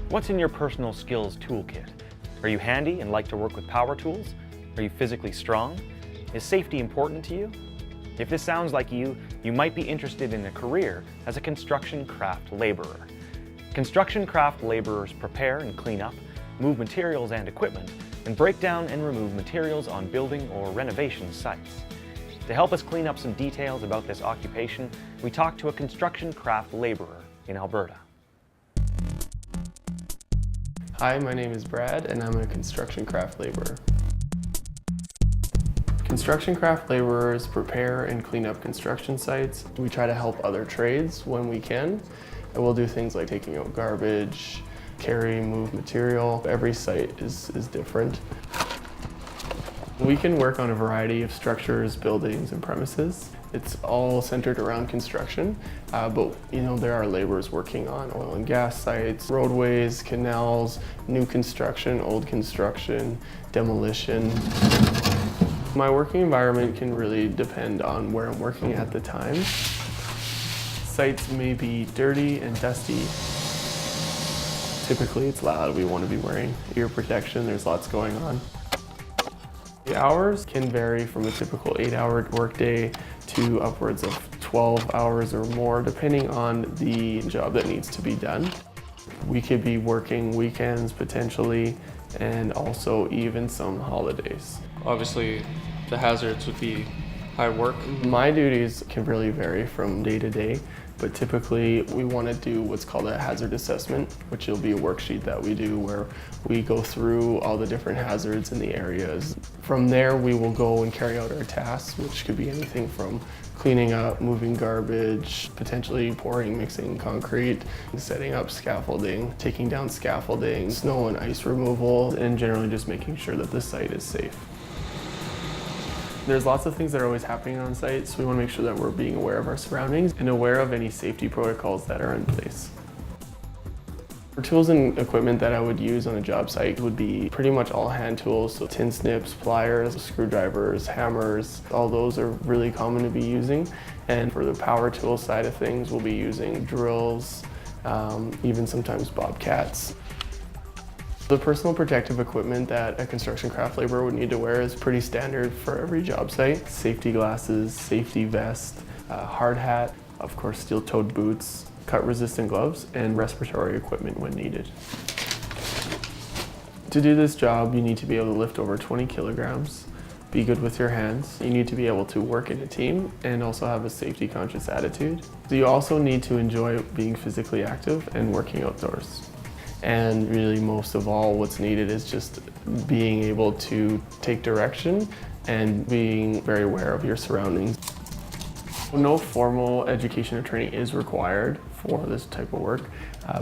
What's in your personal skills toolkit? Are you handy and like to work with power tools? Are you physically strong? Is safety important to you? If this sounds like you might be interested in a career as a construction craft laborer. Construction craft laborers prepare and clean up, move materials and equipment, and break down and remove materials on building or renovation sites. To help us clean up some details about this occupation, we talked to a construction craft laborer in Alberta. Hi, my name is Brad and I'm a construction craft laborer. Construction craft laborers prepare and clean up construction sites. We try to help other trades when we can. And we'll do things like taking out garbage, carry, move material. Every site is different. We can work on a variety of structures, buildings, and premises. It's all centered around construction, but there are laborers working on oil and gas sites, roadways, canals, new construction, old construction, demolition. My working environment can really depend on where I'm working at the time. Sites may be dirty and dusty. Typically it's loud. We want to be wearing ear protection. There's lots going on. The hours can vary from a typical 8-hour workday to upwards of 12 hours or more, depending on the job that needs to be done. We could be working weekends potentially, and also even some holidays. Obviously, the hazards would be high work. My duties can really vary from day to day, but typically we want to do what's called a hazard assessment, which will be a worksheet that we do where we go through all the different hazards in the areas. From there, we will go and carry out our tasks, which could be anything from cleaning up, moving garbage, potentially pouring, mixing concrete, setting up scaffolding, taking down scaffolding, snow and ice removal, and generally just making sure that the site is safe. There's lots of things that are always happening on site, so we want to make sure that we're being aware of our surroundings and aware of any safety protocols that are in place. For tools and equipment that I would use on a job site would be pretty much all hand tools, so tin snips, pliers, screwdrivers, hammers, all those are really common to be using. And for the power tool side of things, we'll be using drills, even sometimes bobcats. The personal protective equipment that a construction craft laborer would need to wear is pretty standard for every job site. Safety glasses, safety vest, hard hat, of course steel-toed boots, cut-resistant gloves, and respiratory equipment when needed. To do this job, you need to be able to lift over 20 kilograms, be good with your hands. You need to be able to work in a team and also have a safety-conscious attitude. So you also need to enjoy being physically active and working outdoors. And really, most of all, what's needed is just being able to take direction and being very aware of your surroundings. No formal education or training is required for this type of work,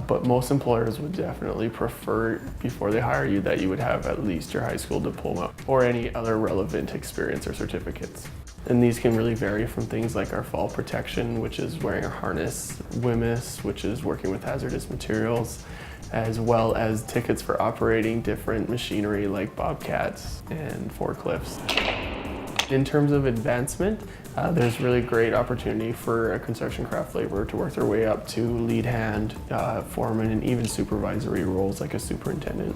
but most employers would definitely prefer, before they hire you, that you would have at least your high school diploma or any other relevant experience or certificates. And these can really vary from things like our fall protection, which is wearing a harness, WMIS, which is working with hazardous materials, as well as tickets for operating different machinery like bobcats and forklifts. In terms of advancement, there's really great opportunity for a construction craft laborer to work their way up to lead hand, foreman, and even supervisory roles like a superintendent.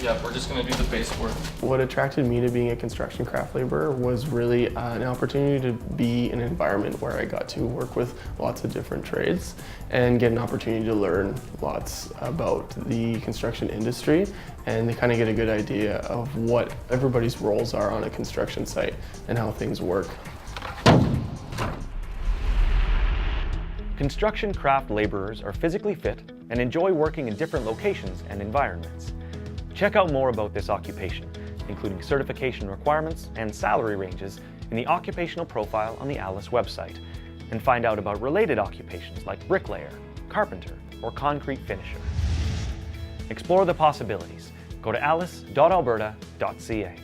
Yeah, we're just going to do the base work. What attracted me to being a construction craft laborer was really an opportunity to be in an environment where I got to work with lots of different trades and get an opportunity to learn lots about the construction industry and to kind of get a good idea of what everybody's roles are on a construction site and how things work. Construction craft laborers are physically fit and enjoy working in different locations and environments. Check out more about this occupation, including certification requirements and salary ranges, in the occupational profile on the ALICE website, and find out about related occupations like bricklayer, carpenter, or concrete finisher. Explore the possibilities. Go to alice.alberta.ca.